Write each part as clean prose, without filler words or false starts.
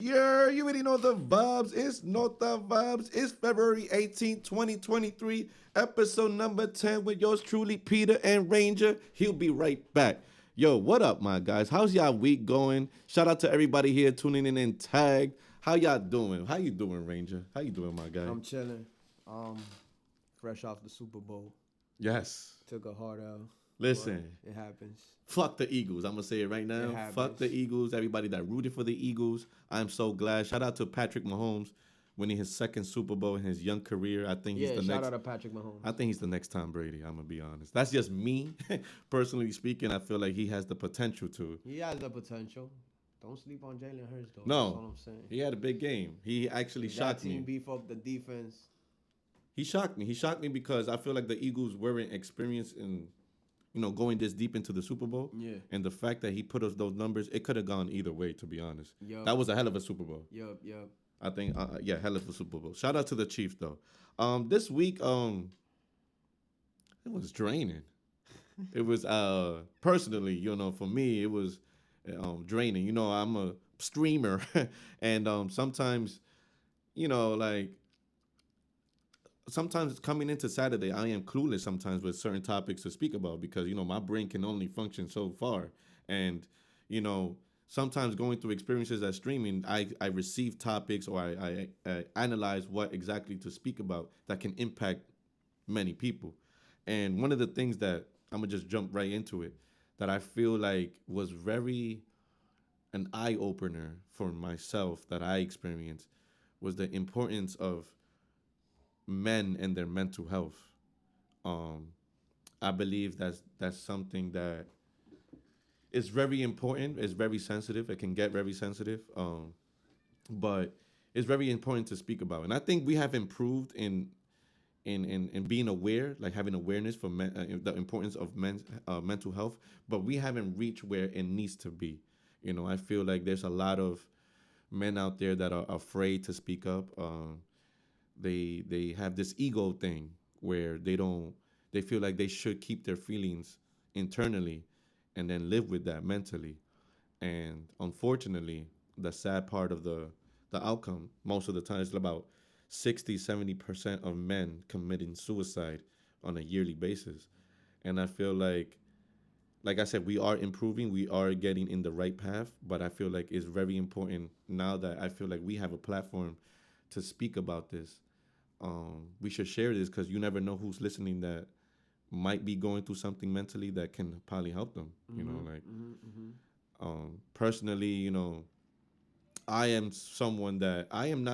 Yeah, you already know the vibes. It's Nota Vibes. It's February 18th, 2023, episode number 10 with yours truly, Peter and Ranger. He'll be right back. Yo, what up, my guys? How's y'all week going? Shout out to everybody here tuning in and tagged. How y'all doing? How you doing, Ranger? How you doing, my guy? I'm chilling. Um, Fresh off the Super Bowl. Yes. Took a hard L. Listen, It happens. fuck the Eagles. I'm gonna say it right now. Fuck the happens. Eagles. Everybody that rooted for the Eagles. I'm so glad. Shout out to Patrick Mahomes winning his second Super Bowl in his young career. I think he's Yeah, the shout next. out to Patrick Mahomes. I think he's the next Tom Brady. I'm gonna be honest. That's just me, personally speaking. I feel like he has the potential to. He has the potential. Don't sleep on Jalen Hurts though. That's No, all I'm saying. he had a big game. He actually If that shocked team me. beef up the defense. He shocked me. He shocked me because I feel like the Eagles weren't experienced in going this deep into the Super Bowl. Yeah. And the fact that he put us those numbers, it could have gone either way, to be honest. Yup. That was a hell of a Super Bowl. Yup. I think, yeah, hell of a Super Bowl. Shout out to the Chiefs, though. This week, it was draining. It was, personally, for me, it was draining. I'm a streamer, and sometimes, like, sometimes coming into Saturday, I am clueless sometimes with certain topics to speak about because my brain can only function so far, and you know sometimes going through experiences as streaming, I receive topics or I analyze what exactly to speak about that can impact many people, and one of the things that I'm gonna just jump right into it that I feel like was very an eye opener for myself that I experienced was the importance of men and their mental health. Um, I believe that's something that is very important. It's very sensitive. It can get very sensitive, but it's very important to speak about. And I think we have improved in being aware, like having awareness for the importance of men's mental health. But we haven't reached where it needs to be. I feel like there's a lot of men out there that are afraid to speak up. They have this ego thing where they feel like they should keep their feelings internally and then live with that mentally. And unfortunately, the sad part of the outcome most of the time is about 60-70% of men committing suicide on a yearly basis. And I feel like I said, we are improving, we are getting in the right path, but I feel like it's very important now that I feel like we have a platform to speak about this. We should share this because you never know who's listening that might be going through something mentally that can probably help them. Like personally, I am someone that I am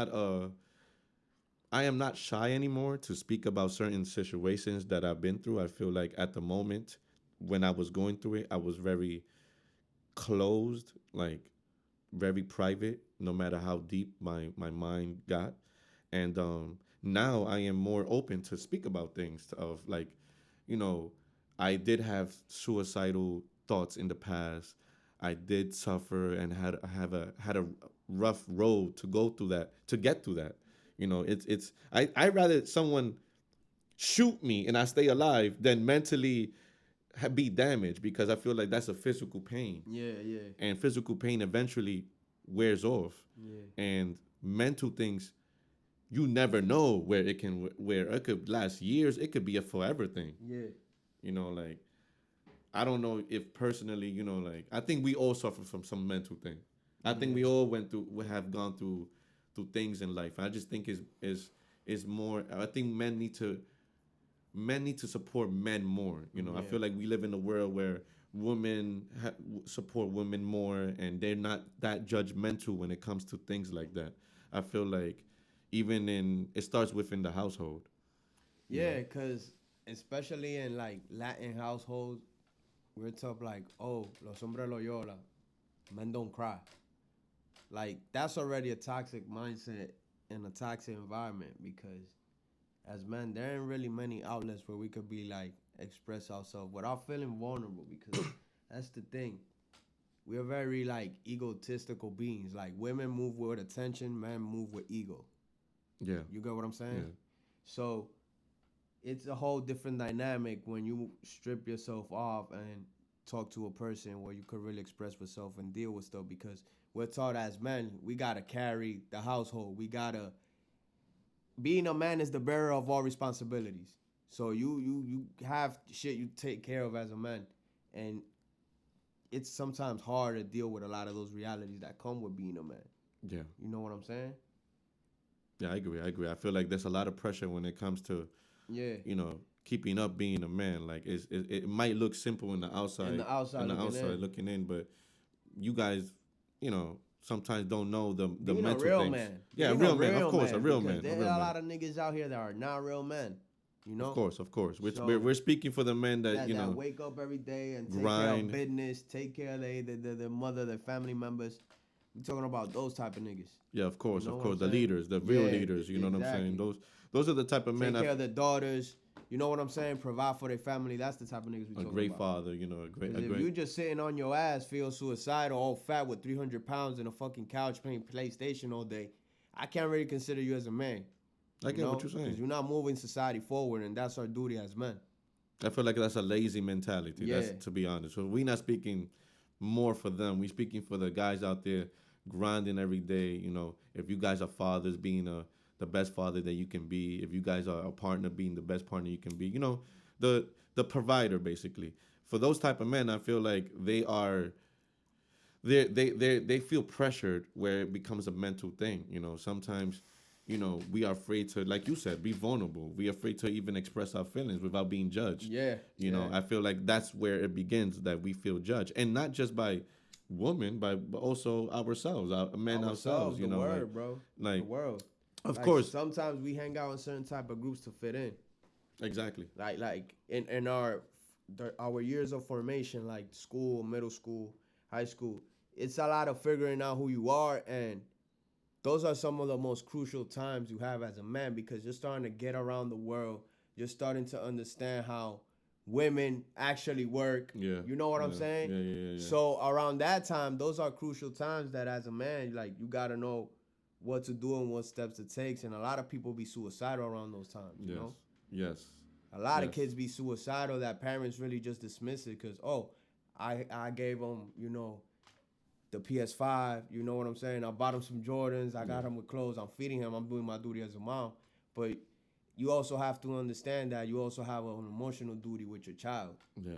not shy anymore to speak about certain situations that I've been through. I feel like at the moment when I was going through it, I was very closed, like very private, no matter how deep my mind got. And now I am more open to speak about things of like, you know, I did have suicidal thoughts in the past. I did suffer and had a rough road to go through that to get through that. I rather someone shoot me and I stay alive than mentally be damaged because I feel like that's a physical pain, Yeah. and physical pain eventually wears off, Yeah. and mental things you never know where it could last years, it could be a forever thing. Yeah. Like I don't know if personally, like I think we all suffer from some mental thing. I think we all we have gone through things in life. I just think is more. I think men need to support men more. I Yeah. feel like we live in a world where women support women more, and they're not that judgmental when it comes to things like that. I feel like even it starts within the household. You know. Yeah, cause especially in like Latin households, we're taught like, oh, los hombres lo lloran, men don't cry. Like that's already a toxic mindset and a toxic environment because as men, there ain't really many outlets where we could be like express ourselves without feeling vulnerable because that's the thing. We're very like egotistical beings. Like women move with attention, men move with ego. Yeah. You get what I'm saying? Yeah. So it's a whole different dynamic when you strip yourself off and talk to a person where you could really express yourself and deal with stuff because we're taught as men, we gotta carry the household. We gotta being a man is the bearer of all responsibilities. So you have shit you take care of as a man, and it's sometimes hard to deal with a lot of those realities that come with being a man. Yeah. You know what I'm saying? Yeah, I agree. I agree. I feel like there's a lot of pressure when it comes to, Yeah. keeping up being a man. Like it might look simple in the outside, looking in, but you guys, sometimes don't know the being mental a real things. man. Yeah, a Being real man, of course, a real man. There are a lot of niggas out here that are not real men. You know? Of course. So, We're speaking for the men that that wake up every day and take care grind. of business, take care of their mother, their family members. We're talking about those type of niggas. Yeah, of course, You know of what course. I'm The saying? leaders, the real Yeah, leaders. You know what I'm saying? exactly. Those are the type of men. Take care of their daughters. You know what I'm saying? Provide for their family. That's the type of niggas we talking about. A great father, a great. If you just sitting on your ass, feel suicidal, all fat with 300 pounds in a fucking couch playing PlayStation all day, I can't really consider you as a man. I get what you're saying. Because you're not moving society forward, and that's our duty as men. I feel like that's a lazy mentality. Yeah. That's, to be honest. So we're not speaking more for them. We're speaking for the guys out there grinding every day. If you guys are fathers, being the best father that you can be. If you guys are a partner, being the best partner you can be. The provider, basically. For those type of men, I feel like they feel pressured where it becomes a mental thing. Sometimes, we are afraid to, like you said, be vulnerable. We are afraid to even express our feelings without being judged. Yeah. I feel like that's where it begins, that we feel judged, and not just by women, but also ourselves, men ourselves. The word, bro. Like the world. Of course. Sometimes we hang out in certain type of groups to fit in. Exactly. Like in our years of formation, like school, middle school, high school, it's a lot of figuring out who you are, and those are some of the most crucial times you have as a man, because you're starting to get around the world. You're starting to understand how women actually work. Yeah. You know what I'm saying? Yeah. So around that time, those are crucial times that as a man, like, you got to know what to do and what steps it takes. And a lot of people be suicidal around those times, you know? Yes. A lot of kids be suicidal that parents really just dismiss it because, I gave them, the PS5, you know what I'm saying? I bought him some Jordans. I got him with clothes. I'm feeding him. I'm doing my duty as a mom. But you also have to understand that you also have an emotional duty with your child. Yeah.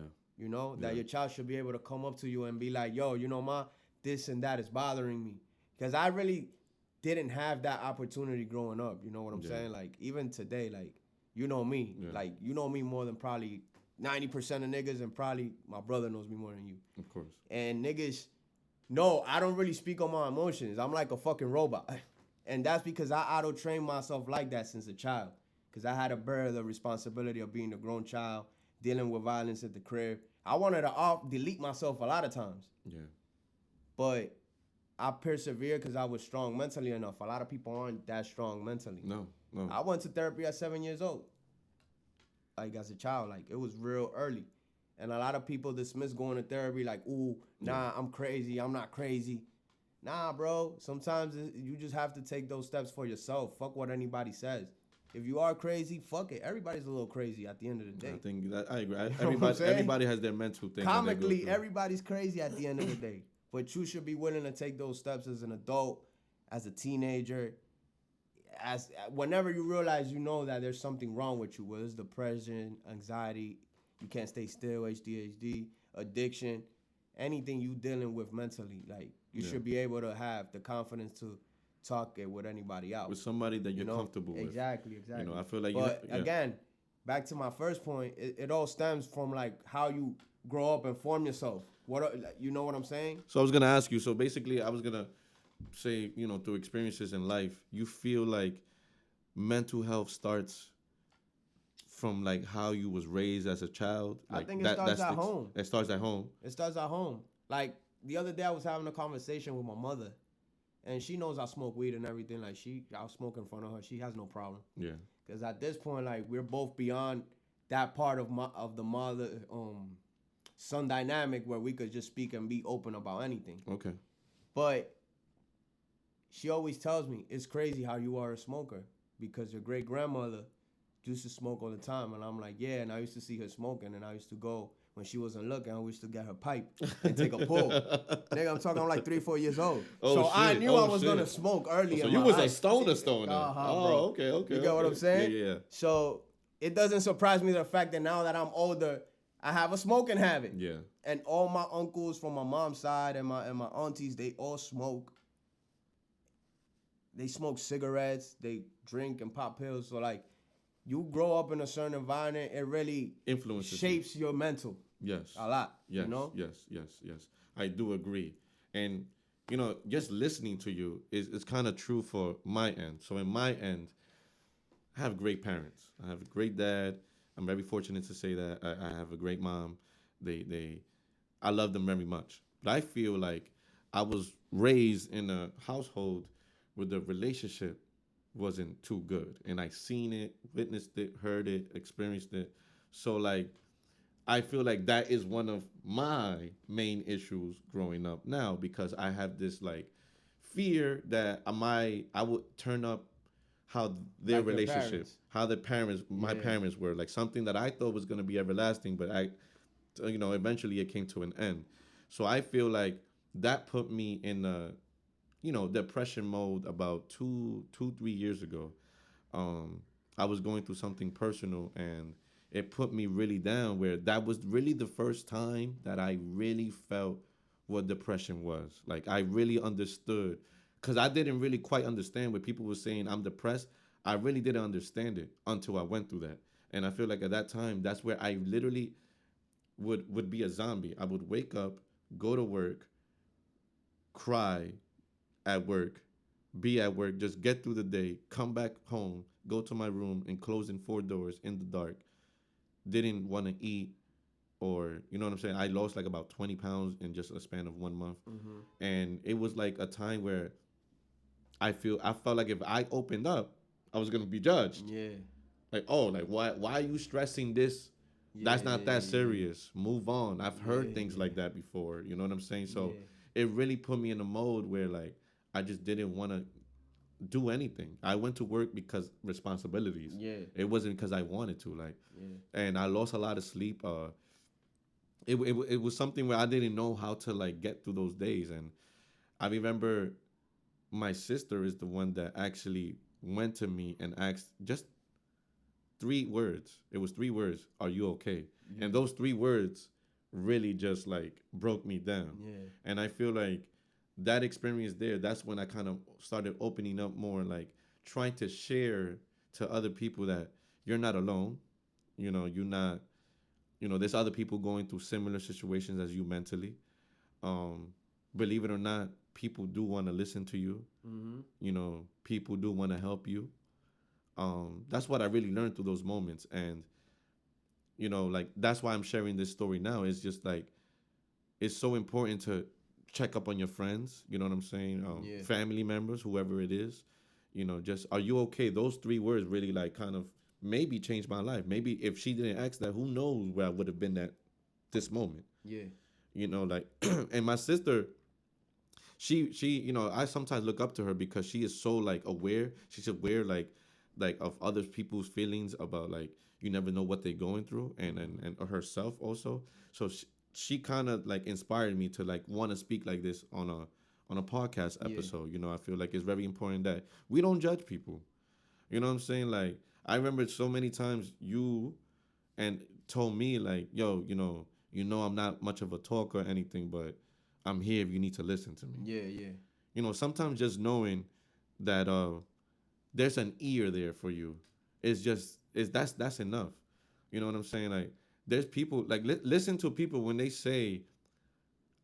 That your child should be able to come up to you and be like, yo, ma, this and that is bothering me. Because I really didn't have that opportunity growing up. You know what I'm saying? Like, even today, like, you know me. Yeah. Like, you know me more than probably 90% of niggas, and probably my brother knows me more than you. Of course. And niggas, no, I don't really speak on my emotions. I'm like a fucking robot. And that's because I auto-trained myself like that since a child. Because I had to bear the responsibility of being a grown child, dealing with violence at the crib. I wanted to delete myself a lot of times. Yeah. But I persevered because I was strong mentally enough. A lot of people aren't that strong mentally. No. I went to therapy at 7 years old. Like, as a child. Like, it was real early. And a lot of people dismiss going to therapy like, ooh, nah, I'm crazy. I'm not crazy. Nah, bro. Sometimes you just have to take those steps for yourself. Fuck what anybody says. If you are crazy, fuck it. Everybody's a little crazy at the end of the day. I think that I agree. You know Everybody has their mental thing. Comically, everybody's crazy at the end of the day. But you should be willing to take those steps as an adult, as a teenager, as whenever you realize that there's something wrong with you, whether it's depression, anxiety, you can't stay still, ADHD, addiction, anything you dealing with mentally, like, you should be able to have the confidence to talk it with anybody else. With somebody that you're comfortable with. Exactly. I feel like again, back to my first point, it all stems from, like, how you grow up and form yourself. You know what I'm saying? So I was going to ask you, so basically I was going to say, through experiences in life, you feel like mental health starts from, like, how you was raised as a child? Like, I think it starts at home. It starts at home? It starts at home. Like, the other day I was having a conversation with my mother, and she knows I smoke weed and everything. Like, I'll smoke in front of her. She has no problem. Yeah. Because at this point, like, we're both beyond that part of the mother son dynamic where we could just speak and be open about anything. Okay. But she always tells me, it's crazy how you are a smoker because your great grandmother used to smoke all the time. And I'm like, yeah. And I used to see her smoking, and I used to go when she wasn't looking, I used to get her pipe and take a pull. Nigga, I'm like 3, 4 years old. Oh So I shit! knew I Oh was shit! gonna smoke early So in you my was a life. stoner. Bro. Oh, okay, okay, You get what I'm okay. saying? Yeah, yeah, So it doesn't surprise me the fact that now that I'm older, I have a smoking habit. yeah. And all my uncles from my mom's side and my aunties, they all smoke. They smoke cigarettes, they drink and pop pills. So like you grow up in a certain environment, it really Influences you. shapes your mental Yes. a lot. Yes, You know? yes. I do agree. And just listening to you is kind of true for my end. So in my end, I have great parents. I have a great dad. I'm very fortunate to say that I have a great mom. They I love them very much. But I feel like I was raised in a household where the relationship wasn't too good. And I seen it, witnessed it, heard it, experienced it. So like I feel like that is one of my main issues growing up now because I have this like fear that I would turn up how their Like your relationship, parents. how the parents, my Yeah. parents were like something that I thought was gonna be everlasting, but eventually it came to an end. So I feel like that put me in a depression mode about 3 years ago. um, I was going through something personal and it put me really down where that was really the first time that I really felt what depression was. Like I really understood because I didn't really quite understand what people were saying I'm depressed. I really didn't understand it until I went through that. And I feel like at that time that's where I literally would be a zombie. I would wake up, go to work, cry at work, be at work, just get through the day, come back home, go to my room, and closing four doors in the dark. Didn't want to eat, or you know what I'm saying. I lost like about 20 pounds in just a span of 1 month, and it was like a time where I felt like if I opened up, I was gonna be judged. Yeah. Like, oh, like why are you stressing this? Yeah, That's not yeah, that yeah, serious. Move on. I've heard yeah, things yeah, like that before. You know what I'm saying? So yeah, it really put me in a mode where like I just didn't want to do anything. I went to work because responsibilities. yeah, It wasn't because I wanted to. Like, yeah. and I lost a lot of sleep. It was something where I didn't know how to like get through those days. And I remember my sister is the one that actually went to me and asked just 3 words. It was 3 words. Are you okay? Yeah. And those 3 words really just like broke me down. Yeah. And I feel like that experience there, that's when I kind of started opening up more, like trying to share to other people that you're not alone. You're not, there's other people going through similar situations as you mentally. Um, Believe it or not, people do want to listen to you. Mm-hmm. People do want to help you. That's what I really learned through those moments. And, like that's why I'm sharing this story now. It's just like, it's so important to check up on your friends. You know what I'm saying? Yeah. Family members, whoever it is. Just are you okay? Those 3 words really like kind of maybe changed my life. Maybe if she didn't ask that, who knows where I would have been at this moment. Yeah. Like, and my sister, she, I sometimes look up to her because she is so like aware. She's aware like of other people's feelings about like you never know what they're going through and herself also. So she kind of like inspired me to like want to speak like this on a podcast Yeah. episode. I feel like it's very important that we don't judge people. You know what I'm saying? Like I remember so many times you and told me like, yo, I'm not much of a talker or anything, but I'm here if you need to listen to me. Yeah. Yeah. Sometimes just knowing that there's an ear there for you is that's enough. You know what I'm saying? Like there's people like listen to people when they say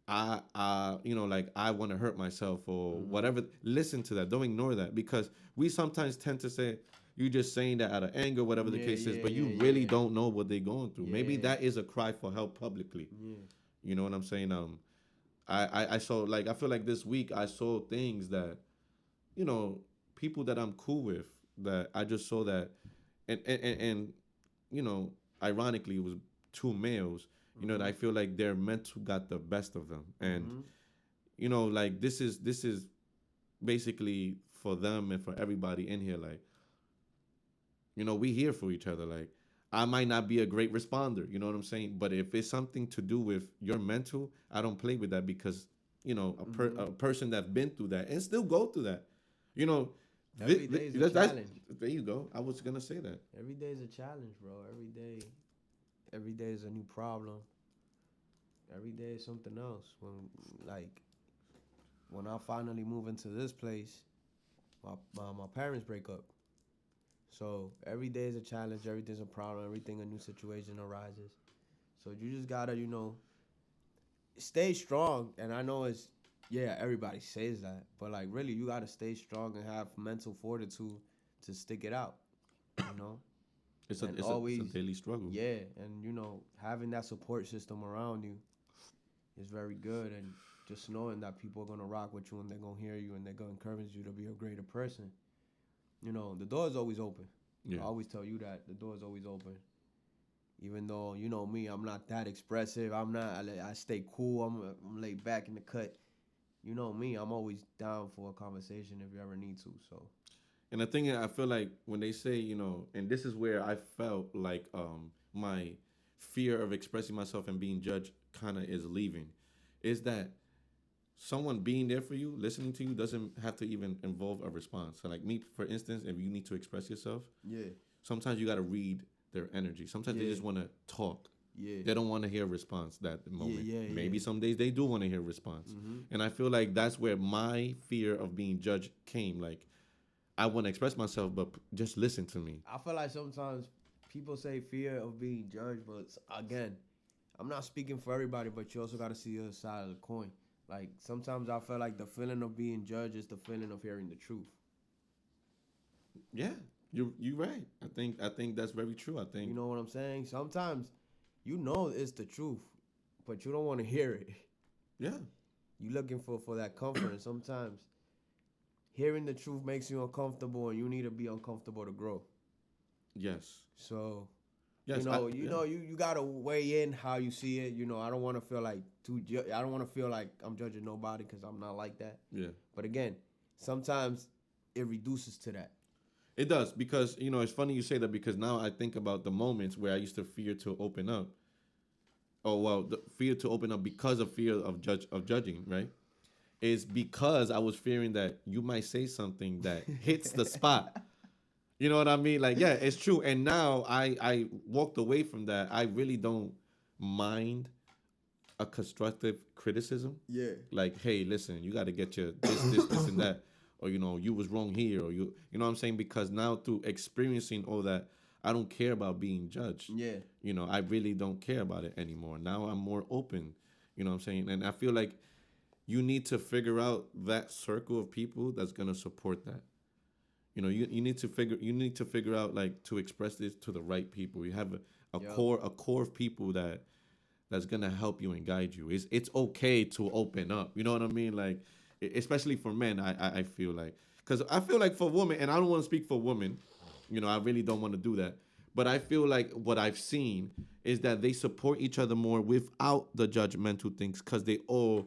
like I want to hurt myself or whatever. Listen to that. Don't ignore that because we sometimes tend to say you just saying that out of anger, whatever the Yeah, case is, yeah, but you yeah, really yeah. don't know what they're going through. Maybe Yeah. that is a cry for help publicly. Yeah. You know what I'm saying? I saw like I feel like this week I saw things that you know people that I'm cool with that I just saw that and you know ironically it was two males. That I feel like their mental got the best of them, and like this is basically for them and for everybody in here. Like we here for each other. Like I might not be a great responder. You know what I'm saying? But if it's something to do with your mental, I don't play with that because Mm-hmm. a person that's been through that and still go through that. You know, Every day is a that's challenge. there you go. I was gonna say that. Every day is a challenge, bro. Every day is a new problem. Every day is something else. Like when I finally move into this place, my parents break up. So every day is a challenge. Everything's a problem. Everything a new situation arises. So you just gotta, stay strong. And I know it's yeah, everybody says that, but like really, you gotta stay strong and have mental fortitude to stick it out. You know, and It's a always daily struggle. yeah, and having that support system around you is very good. And just knowing that people are gonna rock with you and they're gonna hear you and they're gonna encourage you to be a greater person. The door is always open. Yeah. I always tell you that the door is always open. Even though you know me, I'm not that expressive. I'm not. I stay cool. I'm laid back in the cut. You know me. I'm always down for a conversation if you ever need to. So And the thing is, I feel like when they say, and this is where I felt like my fear of expressing myself and being judged kind of is leaving, is that someone being there for you, listening to you, doesn't have to even involve a response. So, like me, for instance, if you need to express yourself, yeah, sometimes you got to read their energy. Sometimes they yeah, just want to talk. yeah, They don't want to hear a response that moment. yeah, Maybe yeah. some days they do want to hear a response. Mm-hmm. And I feel like that's where my fear of being judged came. Like, I want to express myself, but just listen to me. I feel like sometimes people say fear of being judged, but again, I'm not speaking for everybody, but you also got to see the other side of the coin. Like sometimes I feel like the feeling of being judged is the feeling of hearing the truth. Yeah, you right. I think that's very true. I You think know what I'm saying? Sometimes you know it's the truth, but you don't want to hear it. yeah, You looking for that comfort, and sometimes hearing the truth makes you uncomfortable, and you need to be uncomfortable to grow. yes, So yes. Yeah, you gotta weigh in how you see it. I don't want to feel like I don't want to feel like I'm judging nobody because I'm not like that. yeah. But again, sometimes it reduces to that. It does because it's funny you say that because now I think about the moments where I used to fear to open up. Oh well, the fear to open up because of fear of judging, right? Is because I was fearing that you might say something that hits the spot. You know what I mean? Like, yeah, it's true. And now I walked away from that. I really don't mind a constructive criticism. Yeah. Like, hey, listen, you got to get your this, and that, or you was wrong here, or you know what I'm saying? Because now through experiencing all that, I don't care about being judged. Yeah. I really don't care about it anymore. Now I'm more open. You know what I'm saying? And I feel like you need to figure out that circle of people that's gonna support that. You need to figure out like to express this to the right people. You have Yep. a core of people that's gonna help you and guide you. It's okay to open up. You know what I mean? Like especially for men, I feel like because I feel like for women, and I don't want to speak for women. I really don't want to do that. But I feel like what I've seen is that they support each other more without the judgmental things because they all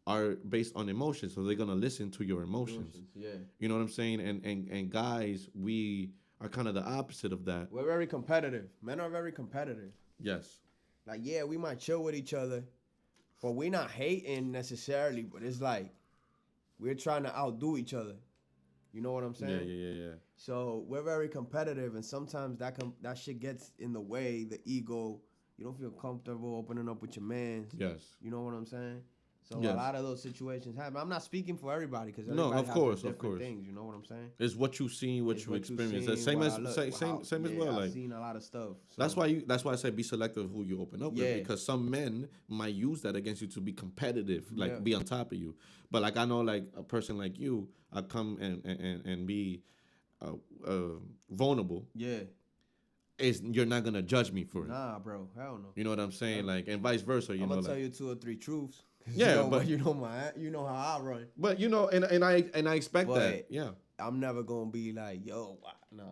are based on emotions. So they're gonna listen to your emotions. Emotions. Yeah. You know what I'm saying? And guys, we are kind of the opposite of that. We're very competitive. Men are very competitive. Yes. Like, yeah, we might chill with each other, but we're not hating necessarily. But it's like we're trying to outdo each other. You know what I'm saying? Yeah. So we're very competitive, and sometimes that shit gets in the way. The ego. You don't feel comfortable opening up with your mans. Yes. You know what I'm saying? So Yes. a lot of those situations happen. I'm not speaking for everybody because No, everybody of has course, their of different course. things. You know what I'm saying? It's what you seen, what It's you what you experience. seen, Same what as I look, same as yeah, well. I've Like seen a lot of stuff. So. that's why I said be selective of who you open up Yeah. with because some men might use that against you to be competitive, like Yeah. be on top of you. But like I know, like a person like you, I come and be uh, uh, vulnerable. Yeah. You're not gonna judge me for it. Nah, bro. Hell no. You know what I'm saying? Like and vice versa. I'm gonna tell you 2 or 3 truths. Yeah, you know how I run. but and I expect that. But Yeah. I'm never gonna be like, yo, nah.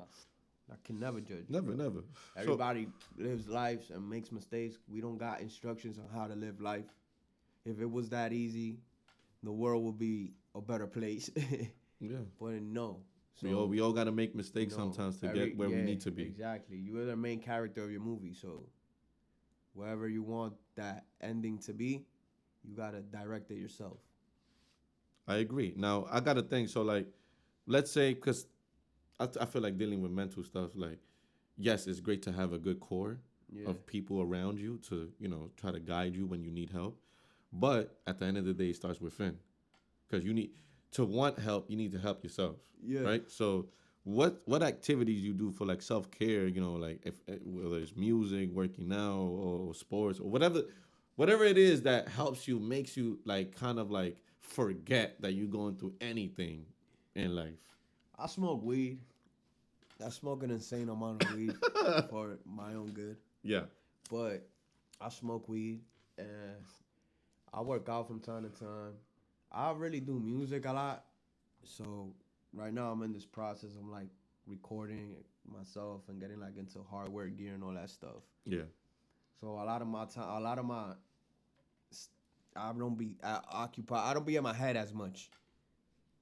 I can never judge. Never. Everybody lives lives and makes mistakes. We don't got instructions on how to live life. If it was that easy, the world would be a better place. Yeah. But no. So we all got to make you mistakes know, sometimes to get where we yeah, need to be. exactly. You're the main character of your movie, so wherever you want that ending to be, you gotta direct it yourself. I agree. Now I got to think. So like, let's say because I feel like dealing with mental stuff. Like, yes, it's great to have a good core Yeah, of people around you to try to guide you when you need help. But at the end of the day, it starts within because you need to want help. You need to help yourself, yeah. right? So what activities you do for like self care? Like if whether it's music, working out, or sports, or whatever it is that helps you, makes you like kind of like forget that you're going through anything in life. I smoke weed. I smoke an insane amount of weed for my own good, Yeah, but I smoke weed and I work out from time to time. I really do music a lot, so right now I'm in this process. I'm like recording myself and getting like into hardware gear and all that stuff. yeah. So a lot of my time, a lot of my, I don't be occupied. I don't be in my head as much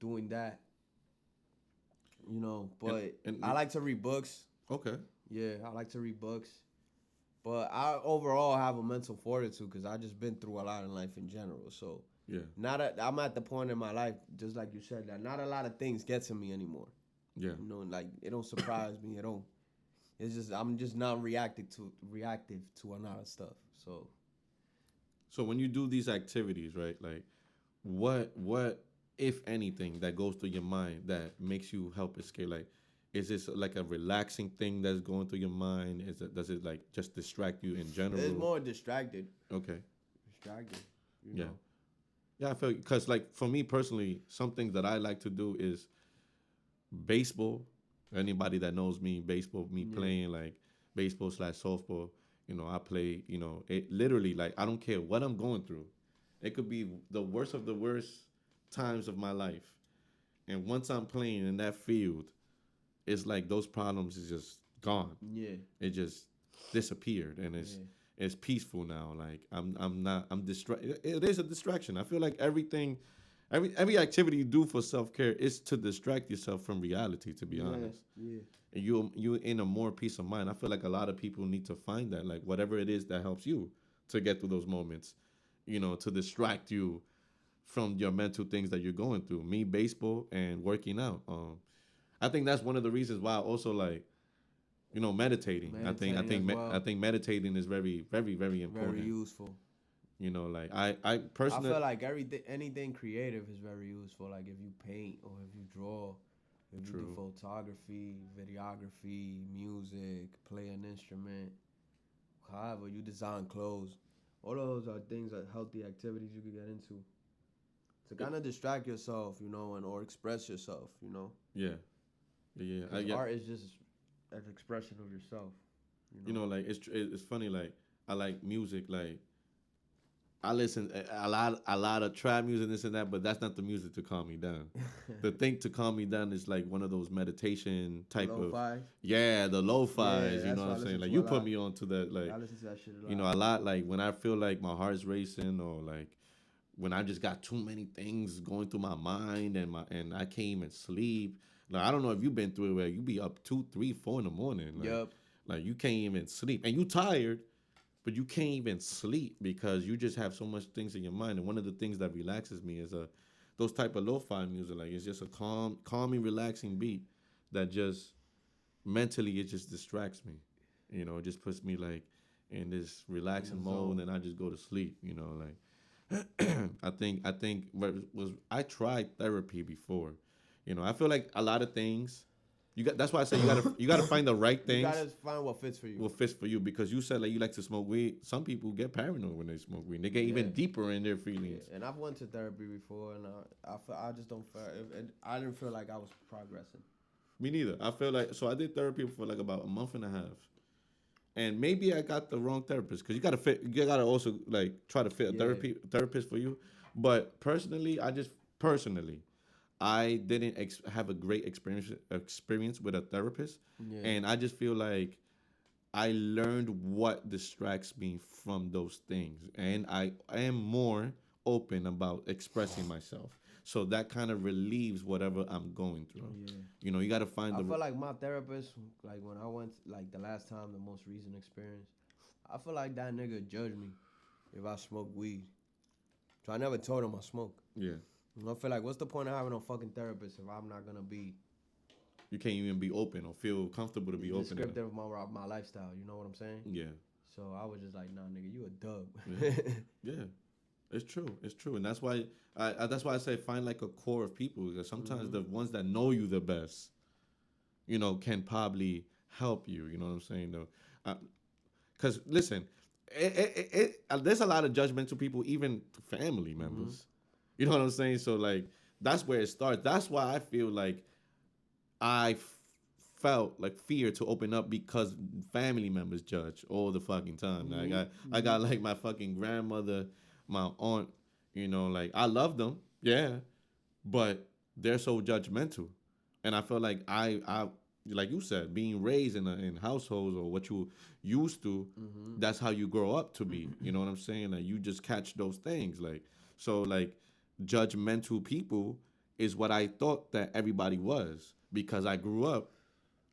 doing that, And But and I like to read books. okay, Yeah, I like to read books. But I overall have a mental fortitude because I just been through a lot in life in general. So yeah, I'm at the point in my life, just like you said, that not a lot of things get to me anymore. yeah. Like it don't surprise me. It don't. It's just I'm just not reactive to a lot of stuff. So So when you do these activities, right? Like, what if anything that goes through your mind that makes you help escape? Like, is this like a relaxing thing that's going through your mind? Does it like just distract you in it's general? more distracted. Okay, Distracted. You yeah, know. yeah. I feel because like for me personally, some things that I like to do is baseball. Anybody that knows me, baseball, me Yeah. playing like baseball slash softball. I play. It literally like I don't care what I'm going through. It could be the worst of the worst times of my life, and once I'm playing in that field, it's like those problems is just gone. Yeah. It just disappeared, and it's Yeah. it's peaceful now. Like I'm not I'm distracted. It is a distraction. I feel like everything, every activity you do for self care is to distract yourself from reality. To be Yeah. honest, Yeah. and you in a more peace of mind. I feel like a lot of people need to find that, like whatever it is that helps you to get through those moments. To distract you from your mental things that you're going through. Me, baseball and working out. I think that's one of the reasons why I also like meditating. Meditating as I well. think meditating is very very very Very important. useful. Like I I personally feel like anything creative is very useful. Like if you paint or if you draw, if you do true. photography, videography, music, play an instrument, however you design clothes. All of those are things that healthy activities you could get into to kind of distract yourself, and or express yourself. Yeah, yeah, Because yeah. art is just an expression of yourself. You know. Like it's funny. Like I like music. Like I listen a lot of trap music, this and that, but that's not the music to calm me down. The thing to calm me down is like one of those meditation type of, Lo-fi. yeah, the lo-fi's. Yeah, You that's know what I what I'm saying? listen Like to a you put lot. me on to that, like I listen to that shit a lot. a lot. Like when I feel like my heart's racing, or like when I just got too many things going through my mind, and I can't even sleep. Like I don't know if you've been through it where you be up 2, 3, 4 in the morning. Yup. Like you can't even sleep, and you tired, but you can't even sleep because you just have so much things in your mind. And one of the things that relaxes me is those type of lo-fi music. Like it's just a calming, relaxing beat that just mentally it just distracts me. It just puts me like in this In relaxing the mode, zone. and I just go to sleep. Like I think was I tried therapy before. I feel like a lot of things. You got That's why I say you gotta find the right You things gotta find what fits for you. what fits for you, because you said like you like to smoke weed. Some people get paranoid when they smoke weed. They get Yeah. even deeper in their Yeah. feelings. And I've went to therapy before, and I just don't feel. And I didn't feel like I was progressing. Me neither. I feel like so I did therapy for like about a month and a half, and maybe I got the wrong therapist because you gotta fit. You gotta also like try to fit a Yeah. therapist for you. But personally, I didn't have a great experience with a therapist, Yeah. and I just feel like I learned what distracts me from those things, and I am more open about expressing myself. So that kind of relieves whatever I'm going through. Yeah. You know, you got to find I the feel like my therapist, like when I went, like the last time, the most recent experience, I feel like that nigga judged me if I smoke weed. So I never told him I smoke. yeah. I feel like, what's the point of having a fucking therapist if I'm not gonna be You can't even be open or feel comfortable to be open enough. descriptive of my lifestyle? You know what I'm saying? Yeah. So I was just like, nah, nigga, you a dub. Yeah. Yeah. It's true. It's true, and that's why I say find like a core of people because sometimes the ones that know you the best, you know, can probably help you. You know what I'm saying? Though, because listen, there's a lot of judgmental people, even family members. You know what I'm saying? So like that's where it starts. That's why I feel like felt like fear to open up because family members judge all the fucking time. Like I got like my fucking grandmother, my aunt. You know, like I love them, yeah, but they're so judgmental, and I feel like I like you said, being raised in households or what you used to, that's how you grow up to be. You know what I'm saying? Like you just catch those things. Like so, like judgmental people is what I thought that everybody was because I grew up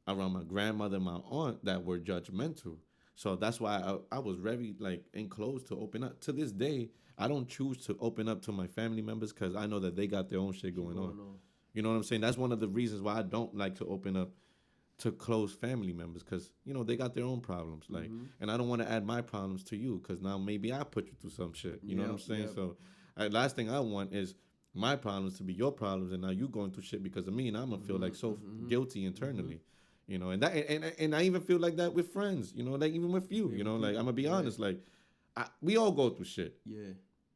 around my grandmother and my aunt that were judgmental. So that's why I was very like enclosed to open up. To this day, I don't choose to open up to my family members because I know that they got their own shit going on. You know what I'm saying? That's one of the reasons why I don't like to open up to close family members because you know they got their own problems. Like, and I don't want to add my problems to you because now maybe I put you through some shit. You know what I'm saying? So, last thing I want is my problems to be your problems, and now you going through shit because of me, and I'm gonna feel like so guilty internally. You know, and that and I even feel like that with friends. You know, like even with you. You know, like I'm gonna be honest. Like, we all go through shit. Yeah.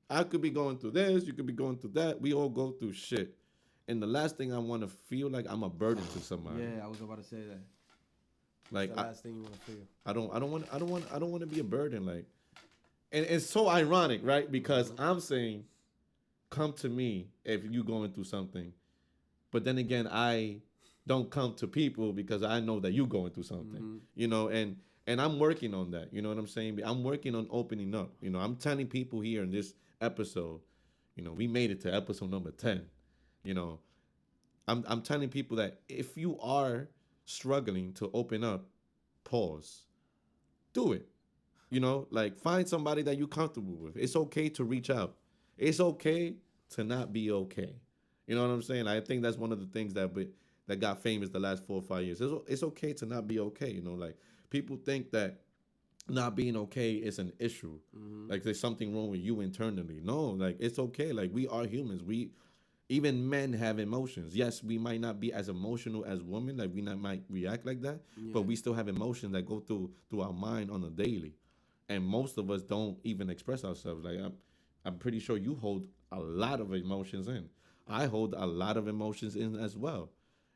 I could be going through this. You could be going through that. We all go through shit. And the last thing I want to feel like I'm a burden to somebody. Yeah, I was about to say that. Like the last thing you want to feel. I don't want to be a burden. Like, and it's so ironic, right? Because I'm saying, come to me if you going through something, but then again, I don't come to people because I know that you going through something. You know, and I'm working on that. You know what I'm saying? I'm working on opening up. You know, I'm telling people here in this episode. You know, we made it to episode number 10. You know, I'm telling people that if you are struggling to open up, pause, do it. You know, like find somebody that you're comfortable with. It's okay to reach out. It's okay to not be okay. You know what I'm saying? I think that's one of the things that got famous the last 4 or 5 years. It's okay to not be okay. You know, like people think that not being okay is an issue. Like there's something wrong with you internally. No, like it's okay. Like we are humans. We even men have emotions. Yes, we might not be as emotional as women, like we not might react like that, but we still have emotions that go through our mind on a daily. And most of us don't even express ourselves. Like I'm pretty sure you hold a lot of emotions in. I hold a lot of emotions in as well.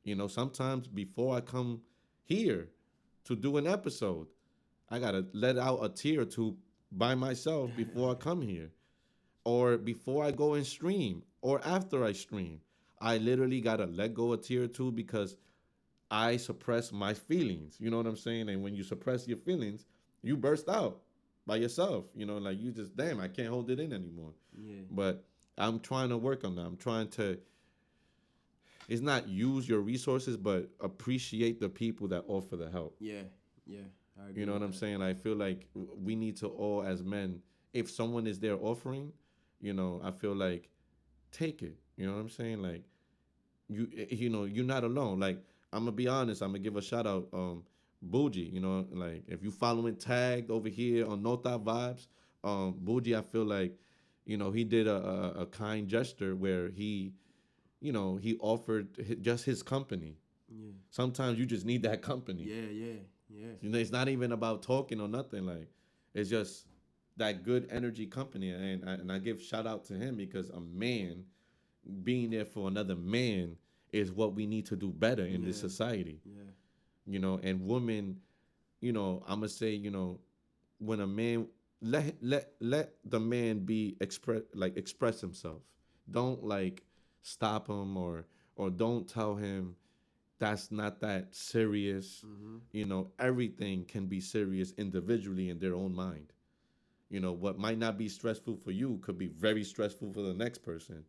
You know, sometimes before I come here to do an episode, I gotta let out a tear or two by myself before I come here or before I go and stream or after I stream. I literally gotta let go a tear or two because I suppress my feelings. You know what I'm saying? And when you suppress your feelings, you burst out by yourself. You know, like you just damn, I can't hold it in anymore. Yeah. But I'm trying to work on that. I'm trying to it's not use your resources, but appreciate the people that offer the help. Yeah. Yeah. I agree You know what with I'm that. saying? I feel like we need to all, as men, if someone is there offering, you know, I feel like take it. You know what I'm saying? Like you know, you're not alone. Like I'm gonna be honest. I'm gonna give a shout out, Bougie. You know, like if you following tagged over here on Nota Vibes, Bougie, I feel like, you know, he did a kind gesture where you know, he offered just his company. Yeah. Sometimes you just need that company. Yeah. Yeah. Yeah. You know, it's not even about talking or nothing. Like, it's just that good energy company, and I give shout out to him because a man being there for another man is what we need to do better in this Yeah. society. Yeah. You know, and women, you know, I'm gonna say, you know, when a man let the man be express himself. Don't like stop him or don't tell him that's not that serious. You know, everything can be serious individually in their own mind. You know, what might not be stressful for you could be very stressful for the next person.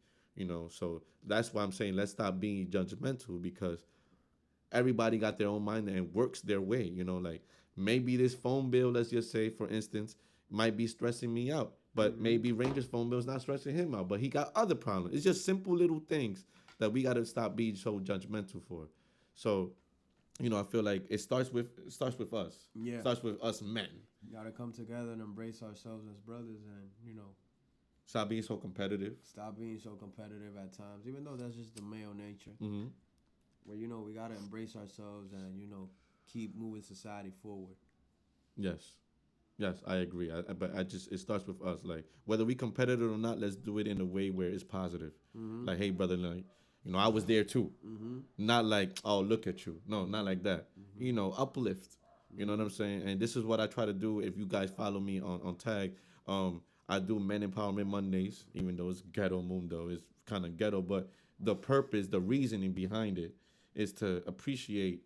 So that's why I'm saying let's stop being judgmental because everybody got their own mind and works their way. Like maybe this phone bill, let's just say, for instance, might be stressing me out, but Mm-hmm. maybe Ranger's phone bill is not stressing him out, but he got other problems. It's just simple little things that we got to stop being so judgmental for. So, I feel like it starts with us. It Yeah. starts with us men. Gotta come together and embrace ourselves as brothers, and Stop being so competitive. stop being so competitive at times. Even though that's just the male nature, Mm-hmm. where we gotta embrace ourselves and keep moving society forward. Yes. Yes, I agree. But I just it starts with us. Like whether we competitive or not, let's do it in a way where it's positive. Mm-hmm. Like, hey, brother, like I was there too. Mm-hmm. Not like, oh, look at you. No, not like that. Uplift. You know what I'm saying? And this is what I try to do. If you guys follow me on tag, I do Men Empowerment Mondays, even though it's ghetto mundo, it's kind of ghetto, but the purpose, the reasoning behind it is to appreciate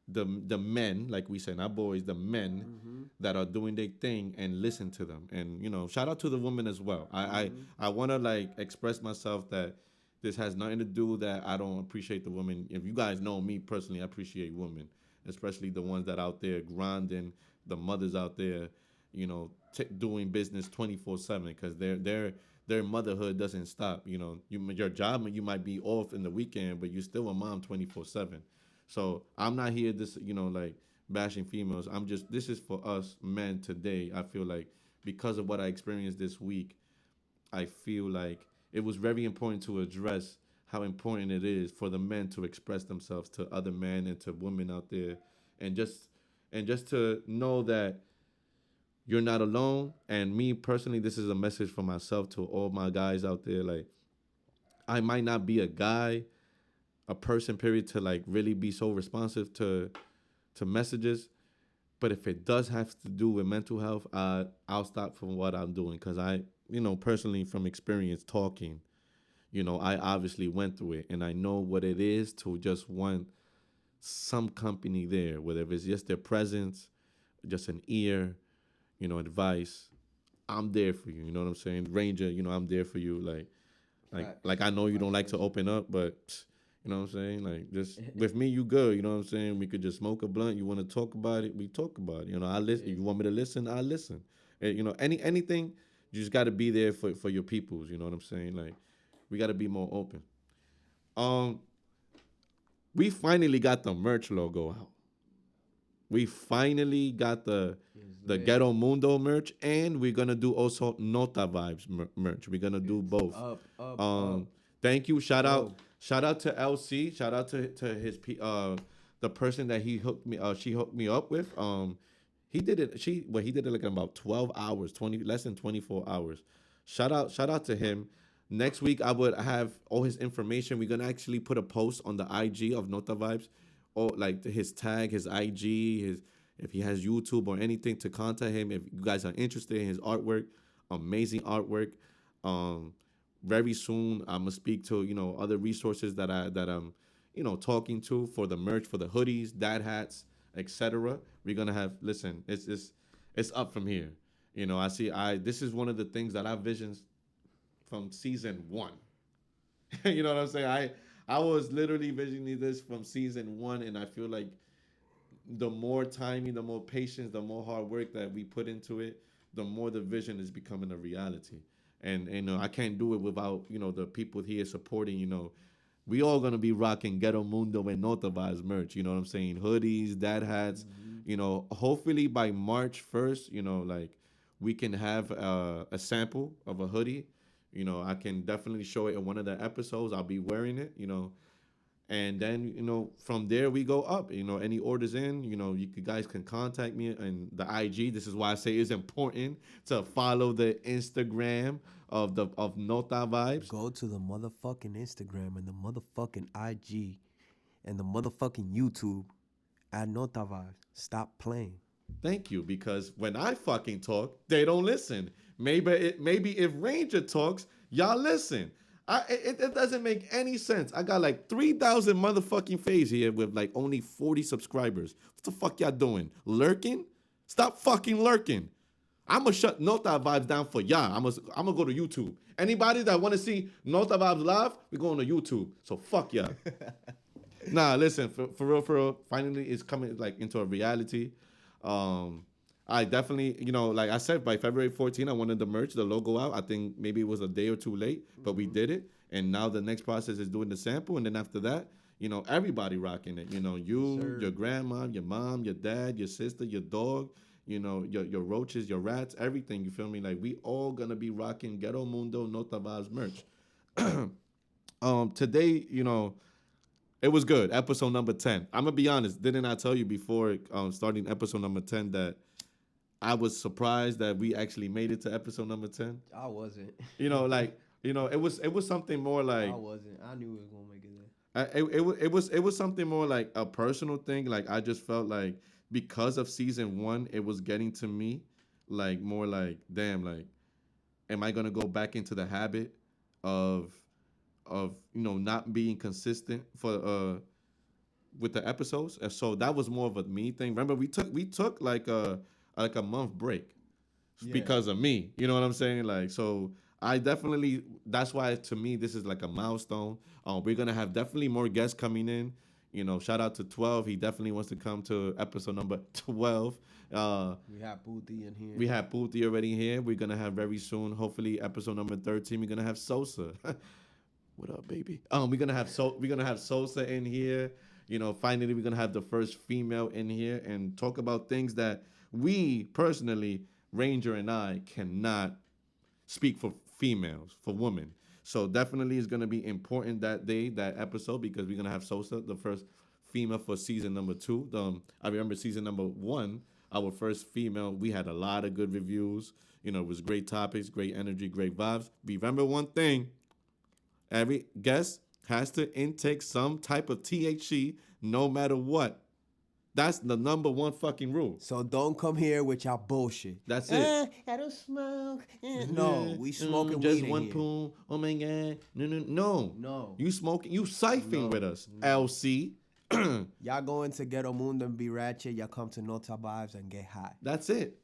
the men, like we say, not boys, the men Mm-hmm. that are doing their thing and listen to them. And shout out to the women as well. I Mm-hmm. I want to like express myself that this has nothing to do that I don't appreciate the women. If you guys know me personally, I appreciate women, especially the ones that out there grinding, the mothers out there, doing business 24/7 because their motherhood doesn't stop. Your job you might be off in the weekend, but you're still a mom 24/7. So I'm not here this like bashing females. This is for us men today. I feel like because of what I experienced this week, I feel like it was very important to address how important it is for the men to express themselves to other men and to women out there, and just to know that you're not alone. And me personally, this is a message for myself to all my guys out there. Like I might not be a guy, a person, period, to like really be so responsive to messages. But if it does have to do with mental health, I'll stop from what I'm doing because personally from experience talking, I obviously went through it and I know what it is to just want some company there, whether it's just their presence, just an ear, advice. I'm there for you. You know what I'm saying, Ranger? I'm there for you. Like Facts. I know you don't Vice like to versa. open up, but you know what I'm saying? Like just with me, you good. You know what I'm saying? We could just smoke a blunt. You want to talk about it? We talk about it. I listen. Yeah. You want me to listen? I listen. Anything, you just got to be there for your peoples. You know what I'm saying? Like we got to be more open. Um, we finally got the merch logo out. We finally got Yes, the sir. Ghetto Mundo merch, and we're gonna do also Nota Vibes merch. We're gonna do It's both. up, up, up. Um, Thank you. Let's go. Shout out to LC. Shout out to the person that she hooked me up with. He did it. He did it like in about 12 hours, 20 less than 24 hours. Shout out to him. Next week I would have all his information. We're gonna actually put a post on the IG of Nota Vibes, or like his tag, his IG, his if he has YouTube or anything to contact him. If you guys are interested in his artwork, amazing artwork. Um, Very soon I'm gonna speak to other resources that I'm talking to for the merch, for the hoodies, dad hats, etc. We're gonna have listen. It's up from here. I see. I This is one of the things that I visioned from season one. You know what I'm saying? I was literally visioning this from season one, and I feel like the more timing, the more patience, the more hard work that we put into it, the more the vision is becoming a reality. And I can't do it without the people here supporting. We all gonna be rocking Ghetto Mundo and Nota Vibes merch. You know what I'm saying? Hoodies, dad hats. Mm-hmm. Hopefully by March 1st, like we can have a sample of a hoodie. I can definitely show it in one of the episodes. I'll be wearing it. And then from there we go up. Any orders in, guys can contact me and the IG. This is why I say it's important to follow the Instagram of Nota Vibes. Go to the motherfucking Instagram and the motherfucking IG and the motherfucking YouTube at Nota Vibes. Stop playing. Thank you, because when I fucking talk, they don't listen. Maybe if Ranger talks, y'all listen. It doesn't make any sense. I got like 3,000 motherfucking faves here with like only 40 subscribers. What the fuck y'all doing? Lurking? Stop fucking lurking. I'ma shut Nota Vibes down for y'all. I'ma go to YouTube Anybody that want to see Nota Vibes live, we going to YouTube. So fuck yeah. Nah, listen, for real, finally it's coming like into a reality. I definitely, like I said, by February 14, I wanted the merch, the logo out. I think maybe it was a day or two late, but we did it. And now the next process is doing the sample. And then after that, everybody rocking it. You, your grandma, your mom, your dad, your sister, your dog, your roaches, your rats, everything. You feel me? Like we all gonna be rocking Ghetto Mundo Nota Vibes merch. Today, it was good. Episode number 10. I'm gonna be honest. Didn't I tell you before starting episode number 10 that I was surprised that we actually made it to episode number 10? I wasn't. It was something more like I wasn't. I knew it was gonna make it there. it was something more like a personal thing. Like I just felt like because of season 1, it was getting to me, like more like damn, like am I gonna go back into the habit of not being consistent for with the episodes? And so that was more of a me thing. Remember we took like a month break because of me. You know what I'm saying? Like so I definitely, that's why to me this is like a milestone. We're gonna have definitely more guests coming in. Shout out to 12. He definitely wants to come to episode number 12. We have Puti in here. We have Puti already here. We're gonna have very soon, hopefully episode number 13. We're gonna have Sosa. What up, baby? We're gonna have Sosa in here. Finally we're gonna have the first female in here and talk about things that we personally, Ranger and I, cannot speak for females, for women. So definitely it's gonna be important that day, that episode, because we're gonna have Sosa, the first female for season number 2. I remember season number 1, our first female. We had a lot of good reviews. It was great topics, great energy, great vibes. Remember one thing: every guest has to intake some type of THC, no matter what. That's the number one fucking rule. So don't come here with y'all bullshit. That's it. I don't smoke. No, we smoking just weed one in here. pool. Oh my god. No. No. You smoking, you siphoning with us, LC. Y'all go into Ghetto Mundo and be ratchet. Y'all come to Nota Vibes and get high. That's it.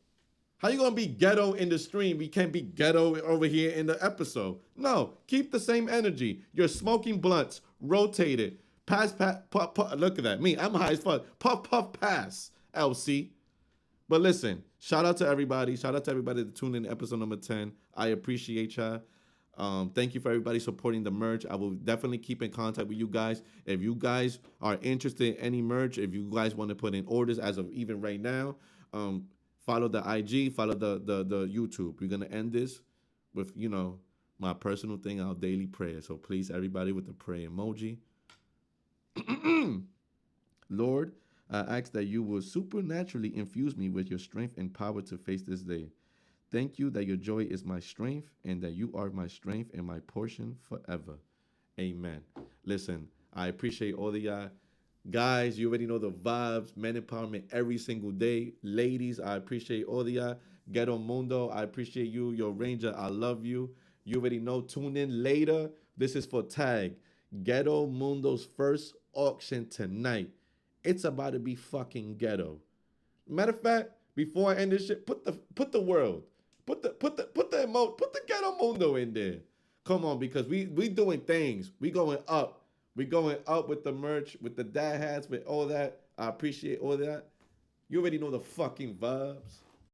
How you gonna be ghetto in the stream? We can't be ghetto over here in the episode. No, keep the same energy. You're smoking blunts, rotate it. Pass, puff, look at that. Me, I'm high as fuck. Puff, pass, LC. But listen, shout out to everybody. Shout out to everybody that tuned in to episode number 10. I appreciate y'all. Thank you for everybody supporting the merch. I will definitely keep in contact with you guys. If you guys are interested in any merch, if you guys want to put in orders as of even right now, follow the IG, follow the YouTube. We're going to end this with, my personal thing, our daily prayer. So please, everybody, with the prayer emoji. Lord, I ask that you will supernaturally infuse me with your strength and power to face this day. Thank you that your joy is my strength and that you are my strength and my portion forever. Amen. Listen, I appreciate all of y'all. Guys, you already know the vibes, men empowerment every single day. Ladies, I appreciate all of y'all. Ghetto Mundo, I appreciate you. Your Ranger, I love you. You already know. Tune in later. This is for Tag. Ghetto Mundo's first auction tonight. It's about to be fucking ghetto. Matter of fact, before I end this shit, put the world, put the Ghetto Mundo in there. Come on, because we doing things. We going up. We going up with the merch, with the dad hats, with all that. I appreciate all that. You already know the fucking vibes.